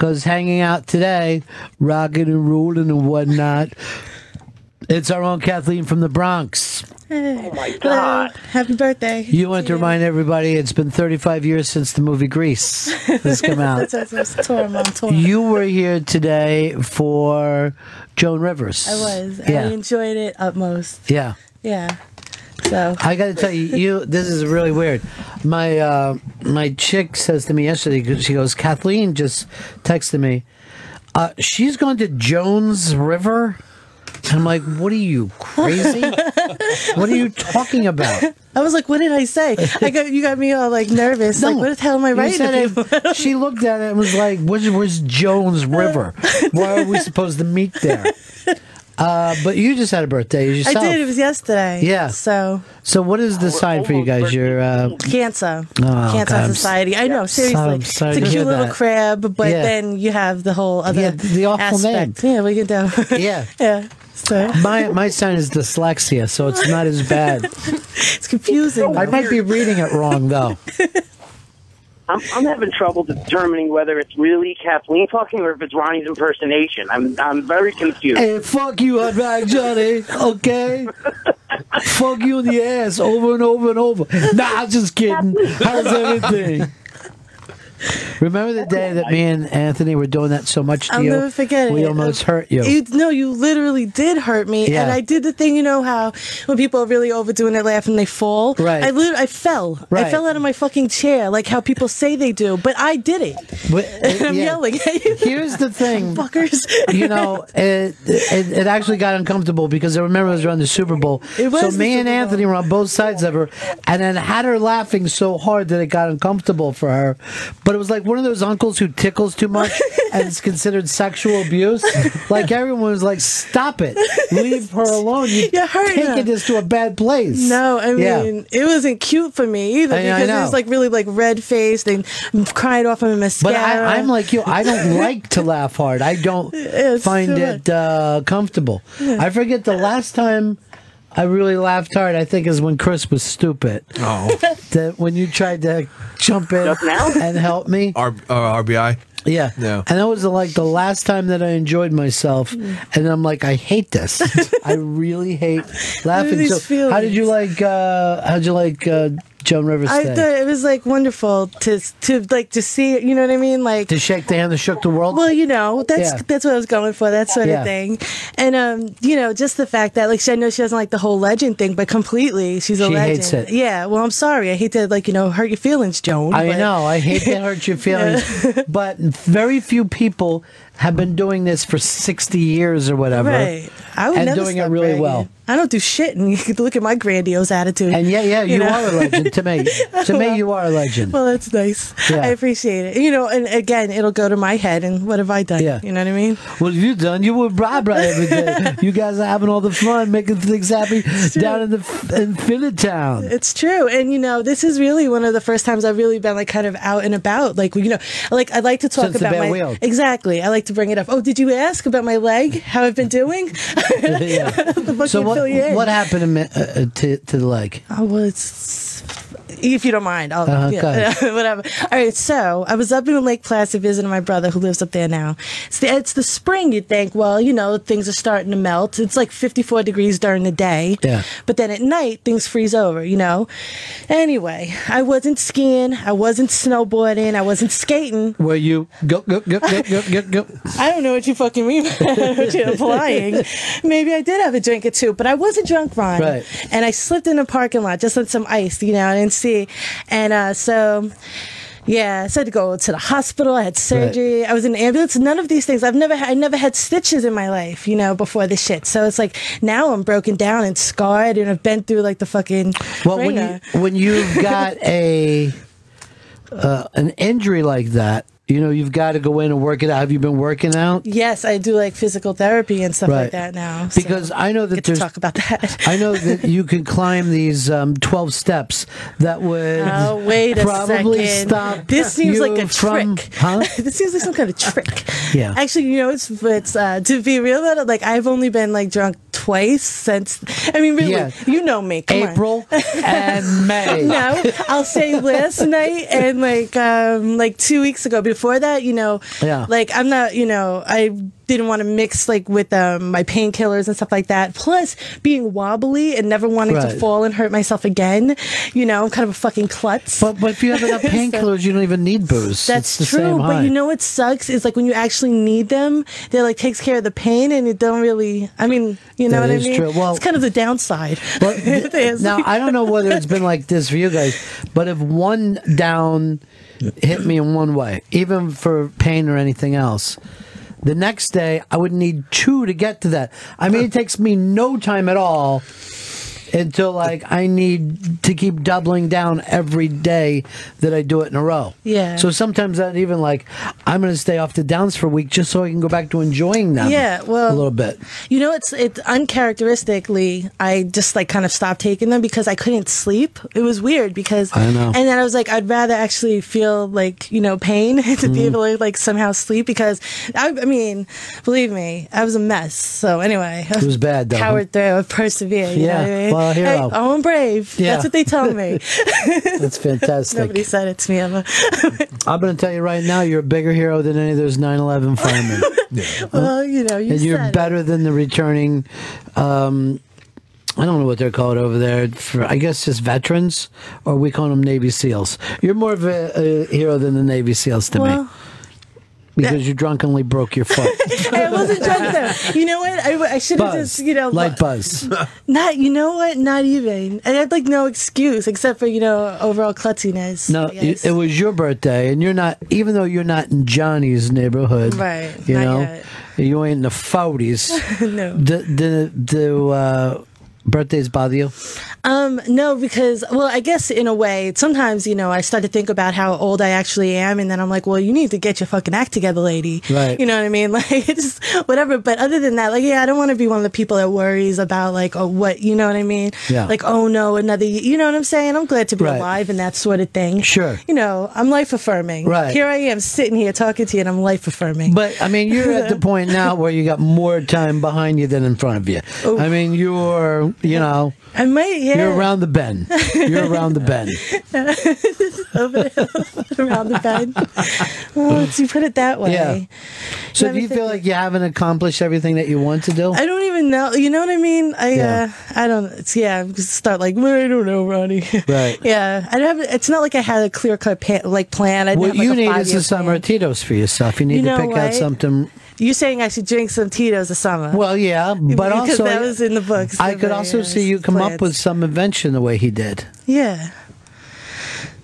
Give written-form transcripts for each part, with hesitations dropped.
because hanging out today, rocking and rolling and whatnot. It's our own Kathleen from the Bronx. Hey. Oh, my God. Happy birthday. You want to remind everybody it's been 35 years since the movie Grease has come out. You were here today for Joan Rivers. I was. Yeah. I enjoyed it utmost. Yeah. Yeah. So I got to tell you, this is really weird. My chick says to me yesterday, she goes, Kathleen just texted me, she's going to Jones River. And I'm like, what are you, crazy? What are you talking about? I was like, what did I say? You got me all like nervous. No, like, what the hell am I writing? She looked at it and was like, where's Jones River? Why are we supposed to meet there? But you just had a birthday yourself. I did. It was yesterday. Yeah. So what is the sign for you guys? You're Cancer. Oh, Cancer Society. I know. Seriously, it's a cute little crab, but then you have the whole other the awful aspect. name. Yeah, we can do. Yeah. Yeah. So. My sign is dyslexia, so it's not as bad. It's confusing. I might be reading it wrong though. I'm having trouble determining whether it's really Kathleen talking or if it's Ronnie's impersonation. I'm very confused. Hey, fuck you, Hot Rag Johnny. Okay. Fuck you in the ass over and over and over. Nah, just kidding. How's everything? Remember the day that me and Anthony were doing that so much to I'll you? I'll never forget it. We almost hurt you. No, you literally did hurt me. Yeah. And I did the thing, you know how when people are really overdoing it, laughing, they fall? Right. I fell. Right. I fell out of my fucking chair, like how people say they do. But I did it. And I'm yelling at you. Here's the thing. Fuckers. You know, it actually got uncomfortable because I remember it was around the Super Bowl. It was so me and Anthony were on both sides of her and then had her laughing so hard that it got uncomfortable for her. But it was like one of those uncles who tickles too much and it's considered sexual abuse. Like everyone was like, stop it. Leave her alone. You're taking this to a bad place. No, I mean, it wasn't cute for me either because it was like really like red faced and cried off of a mascara. But I'm like you. I don't like to laugh hard. I don't find it comfortable. Yeah. I forget the last time I really laughed hard, I think, is when Chris was stupid. Oh. When you tried to jump in and help me. RBI? Yeah. And that was like the last time that I enjoyed myself. And I'm like, I hate this. I really hate laughing. So how did you like Joan Rivers I Day? thought it was like wonderful to see it, you know what I mean? Like to shake the hand that shook the world? Well, you know, that's what I was going for, that sort of thing. And you know, just the fact that like I know she doesn't like the whole legend thing, but completely she's a legend. She hates it. Yeah, well I'm sorry. I hate to hurt your feelings, Joan. I know, I hate to hurt your feelings. But very few people have been doing this for 60 years or whatever. Right. I would and never doing it really well. I don't do shit, and you can look at my grandiose attitude. And you are a legend to me. To me, you are a legend. Well, that's nice. Yeah. I appreciate it. You know, and again, it'll go to my head, and what have I done? Yeah. You know what I mean? What have you done? You were blah every day. You guys are having all the fun, making things happy down in Finitown. It's true. And, you know, this is really one of the first times I've really been, like, kind of out and about. Like, you know, like, I like to talk Since about the wheel. Exactly. I like to bring it up. Oh, did you ask about my leg? How I've been doing? So what happened to the leg? Oh, well, if you don't mind, whatever. All right, so I was up in Lake Placid visiting my brother who lives up there now. It's the spring. You'd think, well, you know, things are starting to melt. It's like 54 degrees during the day. Yeah. But then at night, things freeze over, you know. Anyway, I wasn't skiing. I wasn't snowboarding. I wasn't skating. Were you go? I don't know what you fucking mean by what you're implying. Maybe I did have a drink or two, but I wasn't drunk, Ron. Right. And I slipped in a parking lot just on some ice, you know, I didn't see. And so I had to go to the hospital. I had surgery. Right. I was in an ambulance. None of these things. I never had stitches in my life, you know, before this shit. So it's like now I'm broken down and scarred, and I've been through like the fucking. Well, when you've got an injury like that, you know, you've got to go in and work it out. Have you been working out? Yes, I do like physical therapy and stuff like that now. Because I know that there's talk about that. I know that you can climb these 12 steps that would probably stop. This seems like a trick. Huh? This seems like some kind of trick. Yeah. Actually, you know, it's to be real about it. Like I've only been like drunk twice since. I mean, really, you know me. Come April on. and May. No, I'll say last night and like 2 weeks ago. Before that, like I'm not, I didn't want to mix like with my painkillers and stuff like that. Plus, being wobbly and never wanting to fall and hurt myself again. I'm kind of a fucking klutz. But if you have enough painkillers, you don't even need booze. That's true. But what sucks is like when you actually need them, they like takes care of the pain and it don't really. I mean, you know what I mean? True. Well, it's kind of the downside. Well, now I don't know whether it's been like this for you guys, but if one down hit me in one way, even for pain or anything else, the next day I would need 2 to get to that. I mean, it takes me no time at all until like I need to keep doubling down every day that I do it in a row. Yeah. So sometimes that even like I'm going to stay off the downs for a week just so I can go back to enjoying them. Yeah, well, a little bit. It's uncharacteristically I just like kind of stopped taking them because I couldn't sleep. It was weird because I know. And then I was like, I'd rather actually feel like pain to be able to like somehow sleep because I mean, believe me, I was a mess. So anyway, it was bad though. Powered through, I persevered. You know what I mean? Well, hero. Hey, I'm brave. Yeah. That's what they tell me. That's fantastic. Nobody said it to me. I'm going to tell you right now, you're a bigger hero than any of those 9/11 firemen. Well, you and you're better than the returning. I don't know what they're called over there. I guess just veterans, or we call them Navy SEALs. You're more of a hero than the Navy SEAls to me. Because you drunkenly broke your foot. I wasn't drunk though. You know what? I should have just, light buzz. Not, you know what? Not even. I had like no excuse except for, overall klutziness. No, it was your birthday, and you're not, even though you're not in Johnny's neighborhood. Right. You ain't in the 40s. No. The birthdays bother you? No, because, well, I guess in a way, sometimes, I start to think about how old I actually am, and then I'm like, well, you need to get your fucking act together, lady. Right. You know what I mean? Like, it's whatever. But other than that, like, I don't want to be one of the people that worries about, like, what, you know what I mean? Yeah. Like, oh no, another, you know what I'm saying? I'm glad to be alive and that sort of thing. Sure. I'm life affirming. Right. Here I am sitting here talking to you, and I'm life affirming. But, I mean, you're at the point now where you got more time behind you than in front of you. Ooh. I mean, you're, I might, You're around the bend. You're around the bend. Around the bend. Well, let's put it that way. Yeah. So do you feel like you haven't accomplished everything that you want to do? I don't even know. You know what I mean? I don't. I'm start like, well, I don't know, Ronnie. Right. Yeah. I don't have. It's not like I had a clear cut plan. I what you need is a summer Tito's for yourself. You need to pick out something. You're saying I should drink some Tito's this summer? Well, yeah, but because also that was in the books. I could also see you come up with some invention the way he did. Yeah.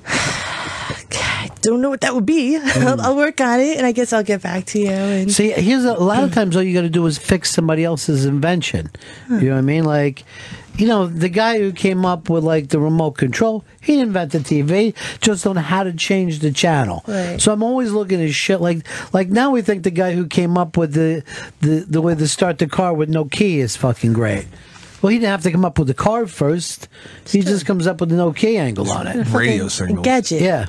I don't know what that would be. I'll work on it, and I guess I'll get back to you. And see, here's a lot of times all you got to do is fix somebody else's invention. You know what I mean? Like, the guy who came up with like the remote control, he didn't invent the TV, just on how to change the channel. Right. So I'm always looking at shit like now we think the guy who came up with the way to start the car with no key is fucking great. Well, he didn't have to come up with the car first. He just comes up with the no key angle on it. Radio signal. Gadget. Yeah.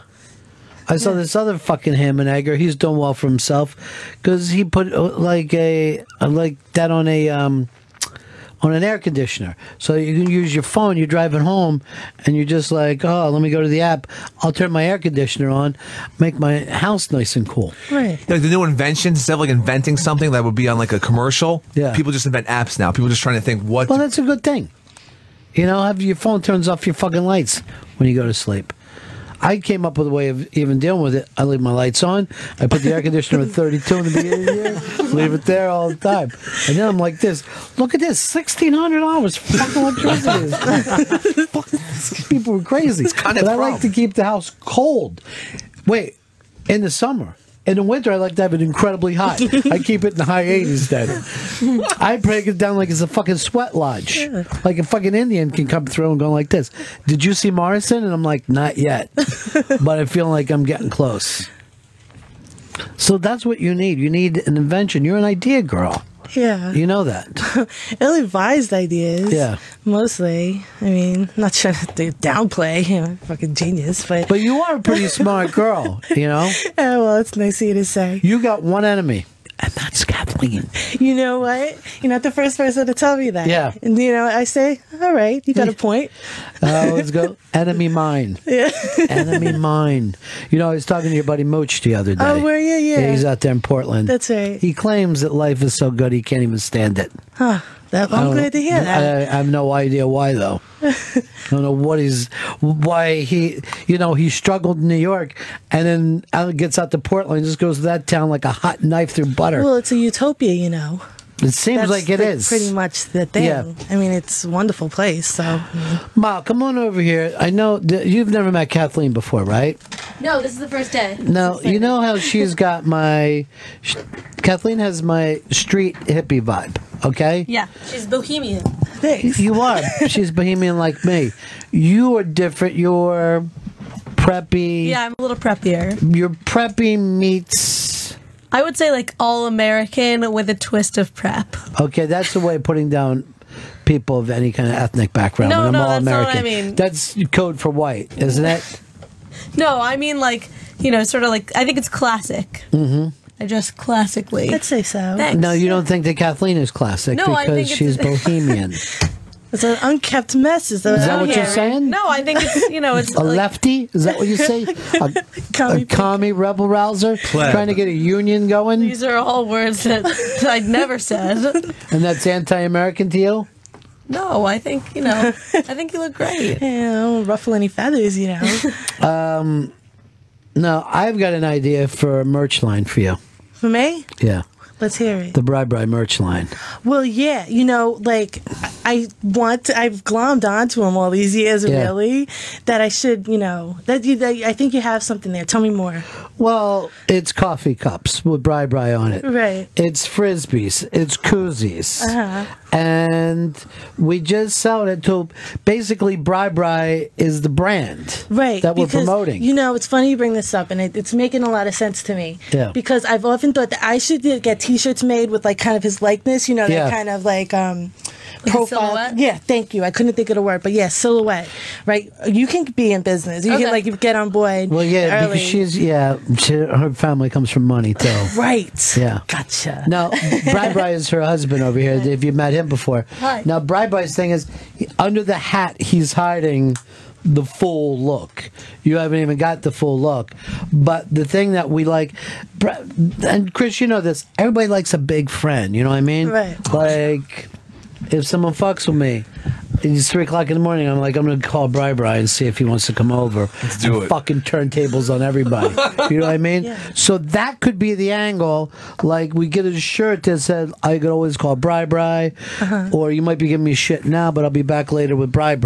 I saw this other fucking ham and egger. He's doing well for himself because he put like that on an air conditioner. So you can use your phone, you're driving home, and you're just like, oh, let me go to the app. I'll turn my air conditioner on, make my house nice and cool. Right. Like the new inventions, instead of like inventing something that would be on like a commercial, yeah. People just invent apps now. People are just trying to think what... Well, that's a good thing. Have your phone turns off your fucking lights when you go to sleep. I came up with a way of even dealing with it. I leave my lights on. I put the air conditioner at 32 in the beginning of the year. Leave it there all the time. And then I'm like this. Look at this. $1,600 for fucking electricity. These people are crazy. But I like to keep the house cold. Wait, in the summer. In the winter, I like to have it incredibly hot. I keep it in the high 80s then. I break it down like it's a fucking sweat lodge. Yeah. Like a fucking Indian can come through and go like this. Did you see Morrison? And I'm like, not yet. But I feel like I'm getting close. So that's what you need. You need an invention. You're an idea girl. Yeah. You know that. Ill-advised ideas. Yeah. Mostly. I mean, not trying to downplay, fucking genius, but... But you are a pretty smart girl, Yeah, well, it's nice of you to say. You got one enemy, and I'm not Kathleen. You know what? You're not the first person to tell me that. Yeah. And, I say, all right, you got a point. Let's go. Enemy mine. Yeah. Enemy mine. I was talking to your buddy Mooch the other day. Oh, were you? Yeah. He's out there in Portland. That's right. He claims that life is so good he can't even stand it. Huh. I'm glad to hear that. I have no idea why, though. I don't know why he struggled in New York and then gets out to Portland and just goes to that town like a hot knife through butter. Well, it's a utopia, It seems like it is. Pretty much the thing. Yeah. I mean, it's a wonderful place. So, Ma, come on over here. I know you've never met Kathleen before, right? No, this is the first day. No, you know how she's got Kathleen has my street hippie vibe, okay? Yeah, she's bohemian. thanks. You are. She's bohemian like me. You are different. You're preppy. Yeah, I'm a little preppier. You're preppy meets... I would say like all American with a twist of prep. Okay, that's the way of putting down people of any kind of ethnic background. No, when I'm no, all that's not what American. I mean. That's code for white, isn't it? No, I mean like, sort of like, I think it's classic. Mm-hmm. I dress classically. I'd say so. Thanks. No, you don't think that Kathleen is classic No, I because think she's bohemian. It's an unkept mess. Is that what you're saying? No, I think it's, it's A lefty? Is that what you say? A commie rebel rouser? Pleb. Trying to get a union going? These are all words that I'd never said. And that's anti-American to you? No, I think, I think you look great. Yeah, don't ruffle any feathers, No, I've got an idea for a merch line for you. For me? Yeah. Let's hear it. The Bri merch line. Well, yeah, I've glommed onto him all these years, Yeah. really, that I should, I think you have something there. Tell me more. Well, it's coffee cups with Bri on it. Right. It's frisbees. It's koozies. Uh-huh. And we just sell it to basically Bri is the brand Right. that we're because, promoting. It's funny you bring this up, and it's making a lot of sense to me. Yeah. Because I've often thought that I should get T-shirts made with, like, kind of his likeness, Yeah. that kind of, like profile. silhouette? Yeah, thank you. I couldn't think of the word, but yeah, silhouette. Right? You can be in business. You can, you get on board Well, yeah, early. because her family comes from money, too. Right. Yeah. Gotcha. Now, Bri is her husband over here, if you've met him before. Hi. Now, Bri's thing is, under the hat, he's hiding the full look. You haven't even got the full look. But the thing that we like, and Chris, you know this, everybody likes a big friend, you know what I mean? Right. Like, if someone fucks with me, it's 3 o'clock in the morning, I'm like, I'm going to call Bri and see if he wants to come over. Let's do and it. Fucking turntables on everybody. You know what I mean? Yeah. So that could be the angle. Like, we get a shirt that said, I could always call Bri. Or you might be giving me shit now, but I'll be back later with Bri.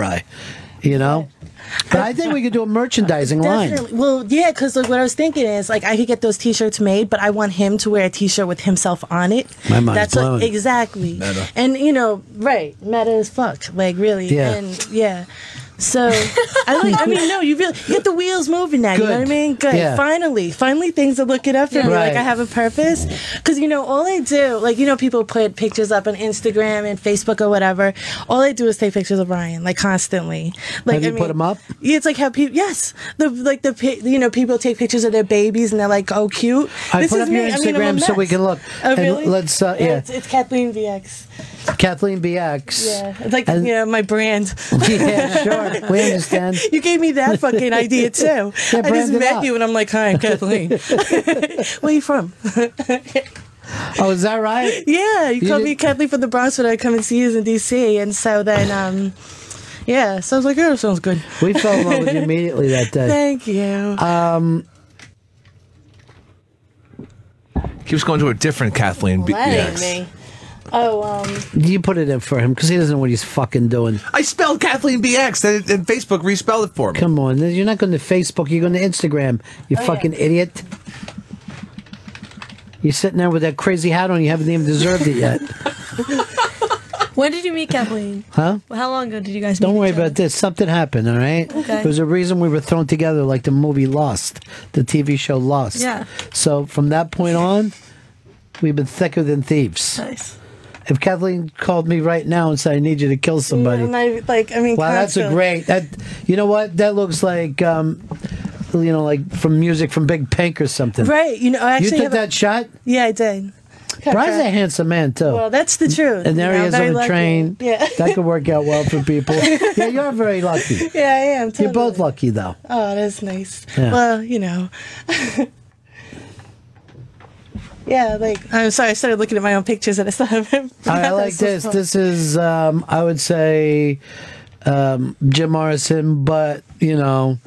You know? But I think we could do a merchandising line. Definitely. Well, yeah, because what I was thinking is, I could get those T-shirts made, but I want him to wear a T-shirt with himself on it. My mind's blown. Exactly. Meta. And, right, meta as fuck. Like, really. Yeah. And, yeah. So, you get the wheels moving now. You know what I Good. mean? Good. Yeah. Finally, things are looking up for me. Right. Like, I have a purpose. Because, all I do, people put pictures up on Instagram and Facebook or whatever. All I do is take pictures of Brian, like, constantly. Like, Have you put them up? Yeah, it's like how people, yes, people take pictures of their babies and they're like, oh, cute. I This put is up your me. I mean, I'm a Instagram so we mess. can look. Oh, And really? let's, yeah. It's Kathleen VX. Kathleen BX. Yeah, it's like And- my brand. Yeah, sure. We understand. You gave me that fucking idea too. Yeah, I brand just it met out. you and I'm like, hi, I'm Kathleen. Where you from? Oh, is that right? Yeah, you called did- me Kathleen from the Bronx when I come and see you in DC, and so then yeah, so I was like, oh, sounds good. We fell in love with you immediately that day. Thank you. Keeps going to a different Kathleen. Letting me. Oh, You put it in for him because he doesn't know what he's fucking doing. I spelled Kathleen BX, and Facebook respelled it for me. Come on, you're not going to Facebook. You're going to Instagram. You fucking idiot. You're sitting there with that crazy hat on. You haven't even deserved it yet. When did you meet Kathleen? Huh? How long ago did you guys meet? Don't worry each other? about this. Something happened, all right? Okay. There's a reason we were thrown together like the movie Lost, the TV show Lost. Yeah. So from that point on, we've been thicker than thieves. Nice. If Kathleen called me right now and said, I need you to kill somebody. and I mean, Wow, that's a constantly. great. You know what? That looks like, like from music from Big Pink or something. Right, I actually You took have that shot? Yeah, I did. Brian's a handsome man too. Well, that's the truth. And there You he know, is very on the lucky. train. Yeah. That could work out well for people. Yeah, you're very lucky. Yeah, I am. Totally. You're both lucky though. Oh, that's nice. Yeah. Well, you know. Yeah, like I'm sorry, I started looking at my own pictures and I started. I like this. This is, I would say, Jim Morrison, but you know,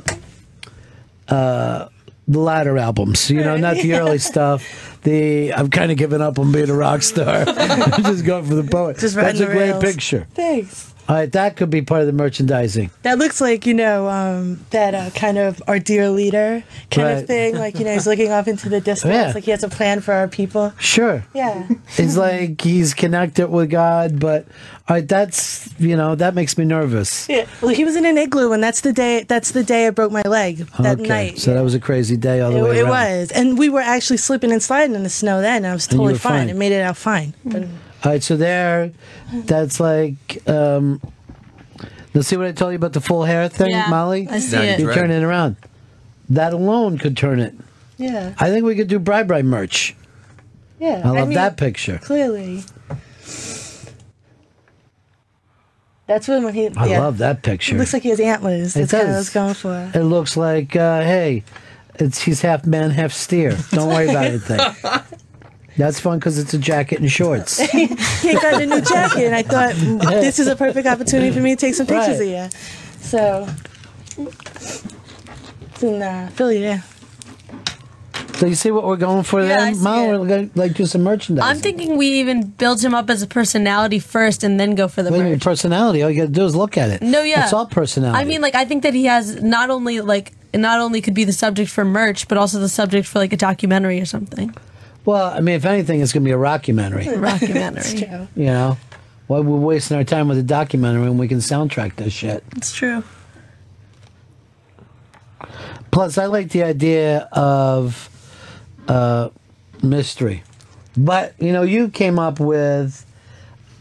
the latter albums. You know, not the early stuff. I'm kind of giving up on being a rock star. I'm just going for the poet. Just That's riding a the great rails. picture. Thanks. All right, that could be part of the merchandising. That looks like, you know, that kind of our dear leader kind Right. of thing. Like, you know, he's looking off into the distance. Yeah. Like he has a plan for our people. Sure. Yeah. It's like he's connected with God, but all right, that's, you know, that makes me nervous. Yeah. Well, he was in an igloo, and that's the day I broke my leg that Okay, night. so that was a crazy day all the way It around. was. And we were actually slipping and sliding in the snow then. And I was And you totally were fine. fine. It made it out fine. But All right, so that's like, let's see what I told you about the full hair thing, Yeah, Molly? I see Now it. You turn it around. That alone could turn it. yeah. I think we could do Bri merch. Yeah. I love mean, that picture. Clearly. That's when he. I yeah. love that picture. It looks like he has antlers. It That's kind of what I does. was going for. It looks like, hey, he's half man, half steer. Don't worry about anything. That's fun because it's a jacket and shorts. He got a new jacket, and I thought this is a perfect opportunity for me to take some pictures Right. of you. So, it's in Philly, yeah. So you see what we're going for Yeah, I then? see Molly, it. we're going to like do some merchandise. I'm thinking we even build him up as a personality first and then go for the Wait a minute, merch. personality. All you got to do is look at it. No, yeah. It's all personality. I mean, like, I think that he has not only could be the subject for merch, but also the subject for like a documentary or something. well, I mean, if anything, it's going to be a rockumentary. Documentary. True. You know, why we're wasting our time with a documentary when we can soundtrack this shit. It's true. Plus, I like the idea of mystery, but you know, you came up with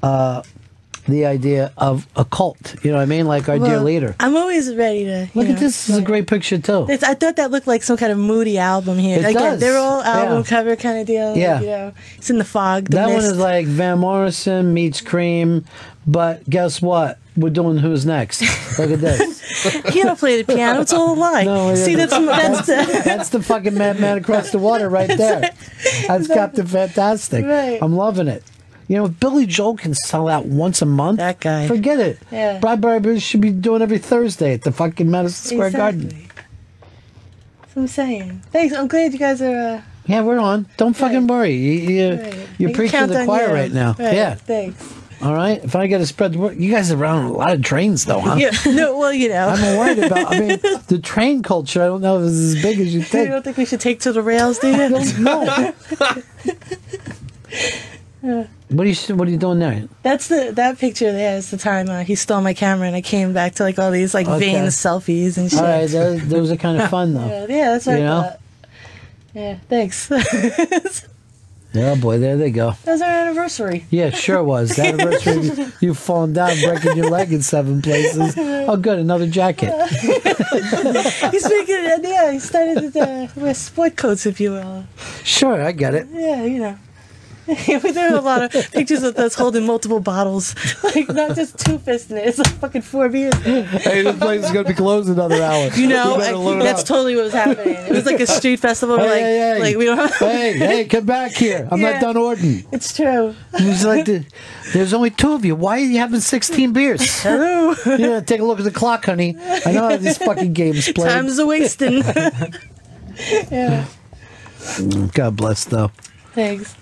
the idea of a cult. You know what I mean? Like our dear Well, leader. I'm always ready to. Look at this. This is a great picture too. I thought that looked like some kind of moody album here. It Again, does. they're all album Yeah. cover kind of deal. Yeah. You know, it's in the fog. The That one mist. is like Van Morrison meets Cream, but guess what? We're doing Who's Next. Look at this. He don't play the piano. It's all a lie. No, it See, isn't. that's the. That's the fucking madman across the water right there. That's Captain Fantastic. Right. I'm loving it. You know, if Billy Joel can sell out once a month, That guy. forget it. Yeah. Bradbury should be doing every Thursday at the fucking Madison Square Garden. Exactly. That's what I'm saying. Thanks. I'm glad you guys are. Yeah, we're on. Don't fucking worry. You're Right. I preaching can count to the on choir you. right now. Right. Yeah. Thanks. All right. If I got to spread the word, you guys are around a lot of trains, though, huh? Yeah. No. Well, you know. I'm worried about. I mean, the train culture. I don't know if it's as big as you You think. don't think we should take to the rails, do you? No. What are you doing there? That's that picture there is the time he stole my camera and I came back to like all these like Okay. vain selfies and shit. All right, those are kind of fun though. Yeah, that's what You I know? thought. Yeah, thanks. That Oh boy, there they go. was our anniversary. Yeah, sure was. The anniversary, you've fallen down, breaking your leg in 7 places. Oh, good, another jacket. He's making it. Yeah, he started to wear sport coats, if you will. Sure, I get it. Yeah, you know. There are a lot of pictures of us holding multiple bottles, like not just 2 fists in it. It's like fucking 4 beers. Hey, this place is gonna be closed in another hour. You know, We better load that's up. totally what was happening. It was like a street festival. We're Hey, like we don't. hey, come back here. I'm Yeah. not done ordering. It's true. He's like, there's only 2 of you. Why are you having 16 beers? Hello. Yeah, take a look at the clock, honey. I know how these fucking games play. Time's a wasting. Yeah. God bless, though. Thanks.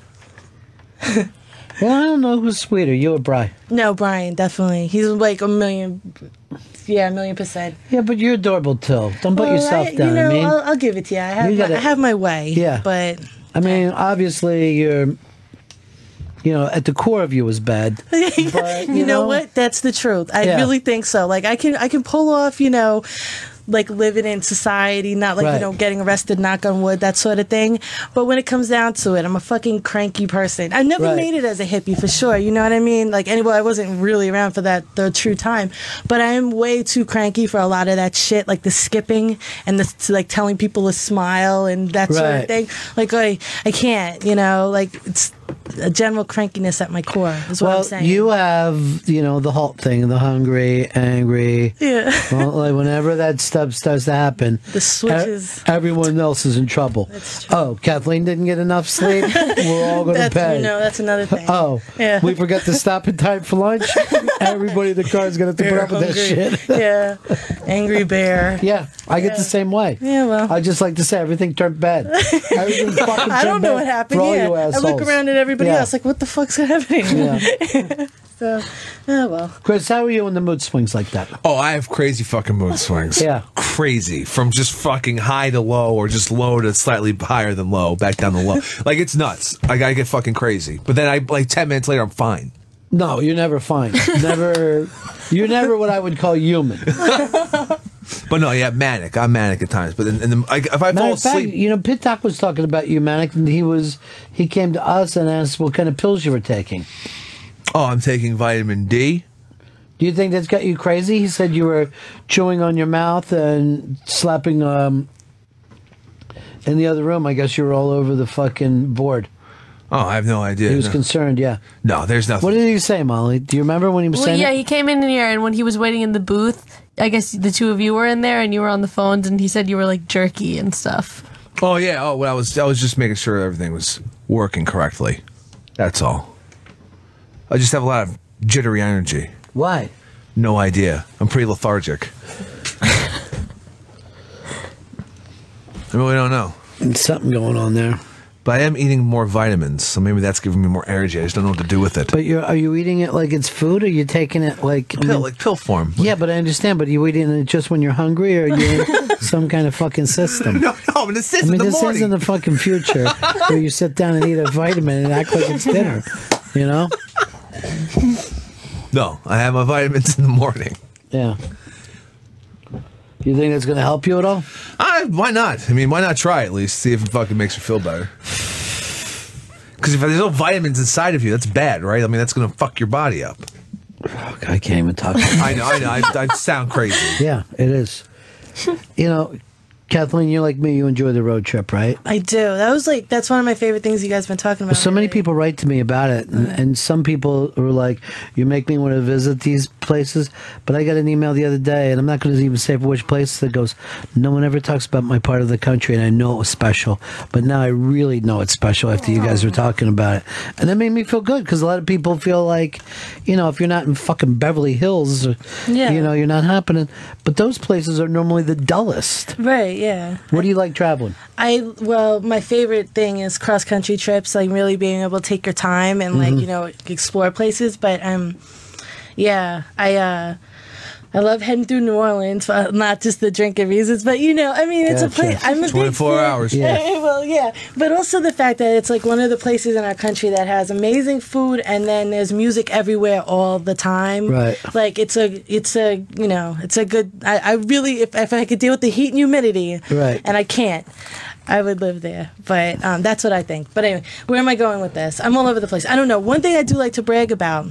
Well, I don't know who's sweeter, you or Bri. No, Brian, definitely. He's like a million. Yeah, 1,000,000%. Yeah, but you're adorable too. Don't put yourself down. You know, I mean, I'll give it to you. You gotta- I have my way. Yeah. But I mean, obviously you're, you know, at the core of you is bad. But, you know what? That's the truth. I Yeah. really think so. Like I can pull off, you know, like living in society, not like, Right. you know, getting arrested, knock on wood, that sort of thing. But when it comes down to it, I'm a fucking cranky person. I never Right. made it as a hippie for sure. You know what I mean? Like, anyway, I wasn't really around for the true time. But I am way too cranky for a lot of that shit, like the skipping and the like telling people to smile and that sort Right. of thing. Like, I can't, you know, like a general crankiness at my core. Is what I'm saying. You have, the halt thing, the hungry, angry. Yeah. Well, like whenever that stuff starts to happen, the switches. Everyone else is in trouble. That's true. Oh, Kathleen didn't get enough sleep. We're all going to pay. That's another thing. Oh, yeah. We forgot to stop in time for lunch. Everybody in the car is going to put up with that shit. Yeah. Angry bear. Yeah, I get the same way. Yeah, well. I just like to say everything turned bad. Everything fucking I don't know what happened. For all Yeah. you assholes. I look around at everybody else like, what the fuck's happening? Yeah. So, well. Chris, how are you when the mood swings like that? Oh, I have crazy fucking mood swings. Yeah. Crazy. From just fucking high to low or just low to slightly higher than low, back down to low. Like, it's nuts. I gotta get fucking crazy. But then, 10 minutes later, I'm fine. No, you're never fine. You're never what I would call human. But no, yeah, manic. I'm manic at times. But if I fall asleep... Pit Doc was talking about you, manic, and he came to us and asked what kind of pills you were taking. Oh, I'm taking vitamin D. Do you think that's got you crazy? He said you were chewing on your mouth and slapping in the other room. I guess you were all over the fucking board. Oh, I have no idea. He was concerned, yeah. No, there's nothing. What did he say, Molly? Do you remember when he was saying yeah, he came in here, and when he was waiting in the booth, I guess the two of you were in there, and you were on the phones, and he said you were, like, jerky and stuff. Oh, yeah. Oh, well, I was just making sure everything was working correctly. That's all. I just have a lot of jittery energy. Why? No idea. I'm pretty lethargic. I really don't know. There's something going on there. But I am eating more vitamins, so maybe that's giving me more energy. I just don't know what to do with it. But are you eating it like it's food, or are you taking it like pill form? Yeah, but I understand. But are you eating it just when you're hungry, or are you in some kind of fucking system? No, I'm in the system. This isn't the fucking future where you sit down and eat a vitamin and act like it's dinner. You know? No, I have my vitamins in the morning. Yeah. You think that's going to help you at all? Why not? I mean, why not try at least? See if it fucking makes you feel better. Because if there's no vitamins inside of you, that's bad, right? I mean, that's going to fuck your body up. Oh, I can't even talk. I know. I sound crazy. Yeah, it is. Kathleen, you're like me. You enjoy the road trip, right? I do. That's one of my favorite things you guys have been talking about. So many people write to me about it, and some people are like, "You make me want to visit these places." But I got an email the other day, and I'm not going to even say for which place, that goes, "No one ever talks about my part of the country, and I know it was special, but now I really know it's special after you guys were talking about it." And that made me feel good, because a lot of people feel like, if you're not in fucking Beverly Hills, you're not happening. But those places are normally the dullest. Right. Yeah. What do you like traveling? My favorite thing is cross country trips, like really being able to take your time and explore places. But I love heading through New Orleans, not just the drinking reasons, but it's a place. I'm a 24 hours. Yeah. Well, yeah, but also the fact that it's like one of the places in our country that has amazing food, and then there's music everywhere all the time. Right. Like it's a good. I really, if I could deal with the heat and humidity, right, and I can't, I would live there. But that's what I think. But anyway, where am I going with this? I'm all over the place. I don't know. One thing I do like to brag about,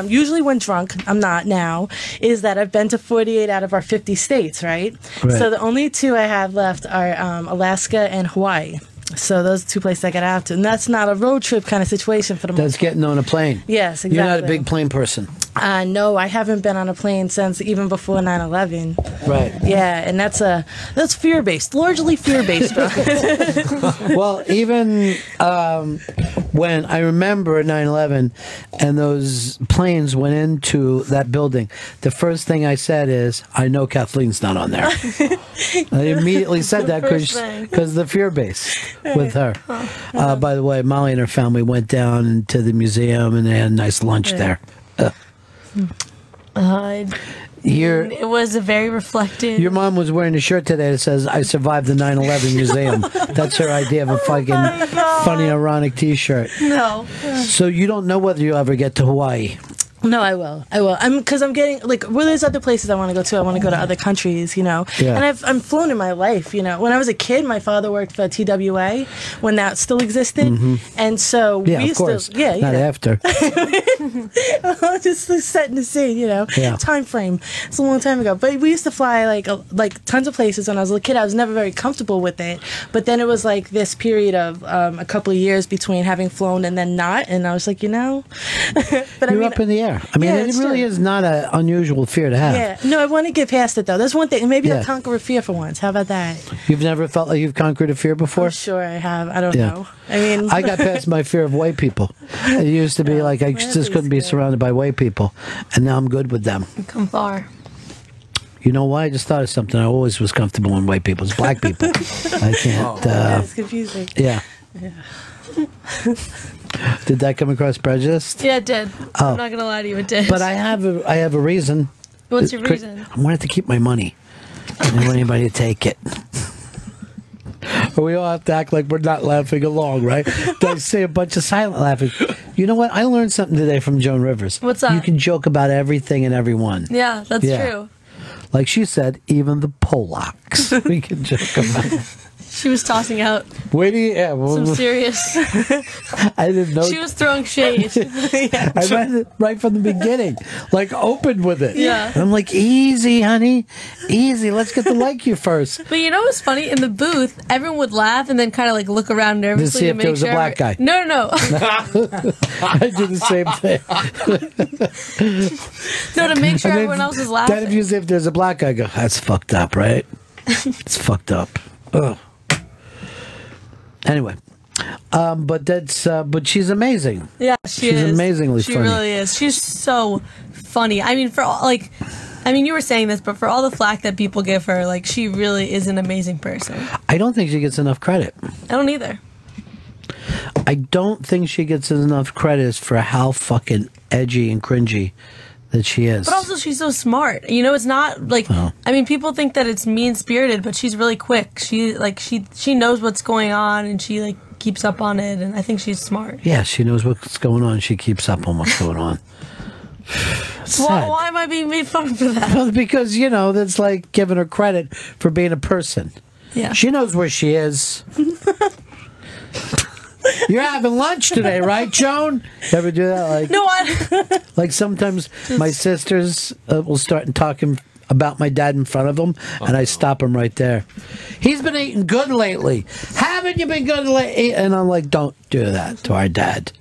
usually when drunk, I'm not now, is that I've been to 48 out of our 50 states, right? So the only two I have left are Alaska and Hawaii. So those are two places I got out to. And that's not a road trip kind of situation for the most part. That's getting on a plane. Yes, exactly. You're not a big plane person. No, I haven't been on a plane since even before 9/11. Right. Yeah, and that's fear-based, largely fear-based. Well, even when I remember 9/11 and those planes went into that building, the first thing I said is, I know Kathleen's not on there. I immediately said that because the fear-based with her. By the way, Molly and her family went down to the museum and they had a nice lunch there. It was a very reflective. Your mom was wearing a shirt today that says, "I survived the 9/11 museum." That's her idea of a fucking funny, ironic T-shirt. No. So you don't know whether you'll ever get to Hawaii. No, I will. Because I'm getting, there's other places I want to go to. I want to go to other countries, Yeah. And I'm flown in my life, When I was a kid, my father worked for TWA when that still existed. And so Yeah, of course. Not after. Just setting the scene, Yeah. time frame. It's a long time ago, but we used to fly like tons of places when I was a little kid. I was never very comfortable with it, but then it was like this period of a couple of years between having flown and then not, and I was like, but You're up in the air. I mean, it really is not an unusual fear to have. Yeah, no, I want to get past it though. That's one thing. Maybe Yeah. I'll conquer a fear for once. How about that? You've never felt like you've conquered a fear before? I'm sure I have. I don't Yeah. know. I mean, I got past my fear of white people. It used to be like I just couldn't be surrounded by white people, and now I'm good with them. Come far. You know why? I just thought of something. I always was comfortable in white people. It's black people. I can't. That's confusing. Yeah. Did that come across prejudiced? Yeah, it did. Oh. I'm not gonna lie to you, it did. But I have a reason. What's your reason? I wanted to keep my money. I didn't want anybody to take it. We all have to act like we're not laughing along, right? I say a bunch of silent laughing. You know what? I learned something today from Joan Rivers. What's that? You can joke about everything and everyone. Yeah, that's true. Like she said, even the Polacks we can joke about. She was tossing out Well, some serious. I didn't know. She was throwing shade. I read it right from the beginning, like opened with it. Yeah. And I'm like, easy, honey, easy. Let's get to like you first. But you know what's funny? In the booth, everyone would laugh and then kind of like look around nervously To see if make there was a sure black guy. No. I do the same thing. No, to make sure And then- everyone else is Then laughing. if there's a black guy, I go, that's fucked up, right? It's fucked up. Ugh. Anyway, but she's amazing. Yeah, she's amazingly she funny. She really is. She's so funny. I mean, you were saying this, but for all the flack that people give her, like, she really is an amazing person. I don't think she gets enough credit. I don't either. I don't think she gets enough credit for how fucking edgy and cringy that she is. But also, she's so smart. It's not like I mean, people think that it's mean spirited, but she's really quick. She knows what's going on, and she like keeps up on it. And I think she's smart. Yeah, she knows what's going on. She keeps up on what's going on. Why am I being made fun of for that? Well, because that's like giving her credit for being a person. Yeah, she knows where she is. You're having lunch today, right, Joan? You ever do that? Like, no, I. Like sometimes my sisters will start talking about my dad in front of them, and I stop him right there. He's been eating good lately. Haven't you been good lately? And I'm like, don't do that to our dad.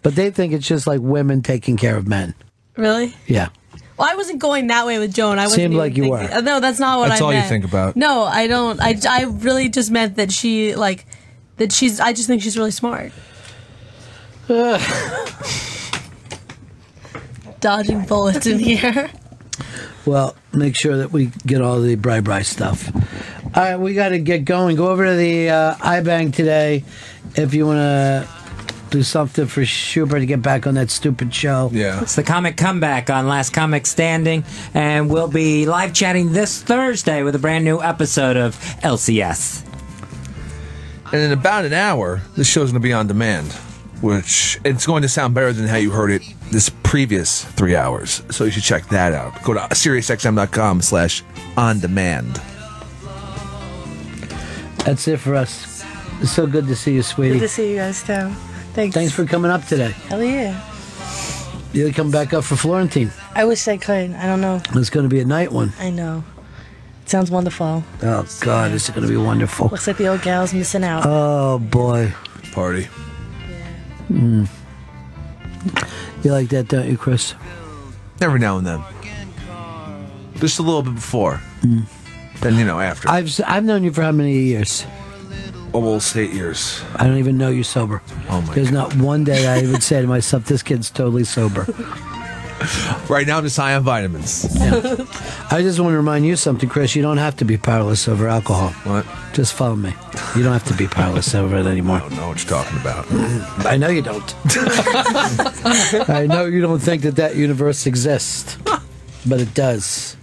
But they think it's just like women taking care of men. Really? Yeah. Well, I wasn't going that way with Joan. I wasn't Seemed even like you thinking, were. No, that's not what That's I all you meant. think about. No, I don't. I really just meant that she like that she's. I just think she's really smart. Dodging bullets in here. Well, make sure that we get all the bri stuff. All right, we got to get going. Go over to the iBang today if you want to do something for Schubert to get back on that stupid show. Yeah. It's the comic comeback on Last Comic Standing, and we'll be live chatting this Thursday with a brand new episode of LCS. And in about an hour, this show's going to be on demand, which it's going to sound better than how you heard it this previous 3 hours. So you should check that out. Go to SiriusXM.com/on-demand. That's it for us. It's so good to see you, sweetie. Good to see you guys too. Thanks for coming up today. Hell yeah. You'll come back up for Florentine. I wish I could. I don't know. It's going to be a night one. I know. It sounds wonderful. Oh, God, it's going to be wonderful. Looks like the old gal's missing out. Oh, boy. Party. Mm. You like that, don't you, Chris? Every now and then. Just a little bit before. Then, after. I've known you for how many years? Almost 8 years. I don't even know you sober. Oh, my There's God. not one day I would say to myself, this kid's totally sober. Right now, I'm just high on vitamins. Yeah. I just want to remind you something, Chris. You don't have to be powerless over alcohol. What? Just follow me. You don't have to be powerless over it anymore. I don't know what you're talking about. I know you don't. I know you don't think that universe exists, but it does.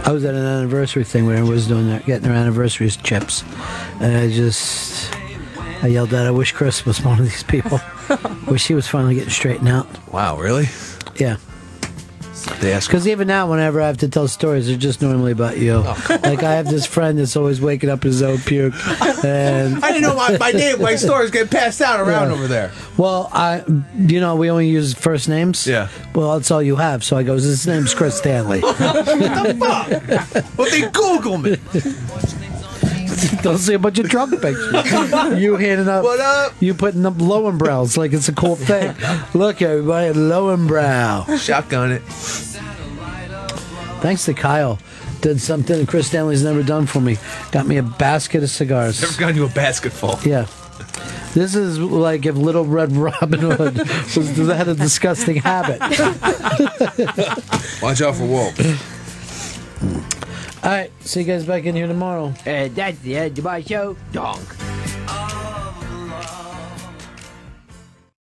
I was at an anniversary thing where everyone was doing getting their anniversary chips, and I yelled out, "I wish Chris was one of these people. Wish he was finally getting straightened out." Wow, really? Yeah. They ask. Because even now, whenever I have to tell stories, they're just normally about you. Like I have this friend that's always waking up in his own puke. And I didn't know my stories get passed out around over there. well, we only use first names. Yeah. Well, that's all you have. So I goes, his name's Chris Stanley. What the fuck? Well, they Google me. Don't see a bunch of drunk pictures. You handing up. What up? You putting up Lowenbrows like it's a cool thing. Look, everybody, Lowenbrow. Shotgun it. Thanks to Kyle. Did something Chris Stanley's never done for me. Got me a basket of cigars. Never gotten you a basket full. Yeah. This is like if Little Red Robin Hood had a disgusting habit. Watch out for wolves. All right. See you guys back in here tomorrow. That's the end of my show. Donk.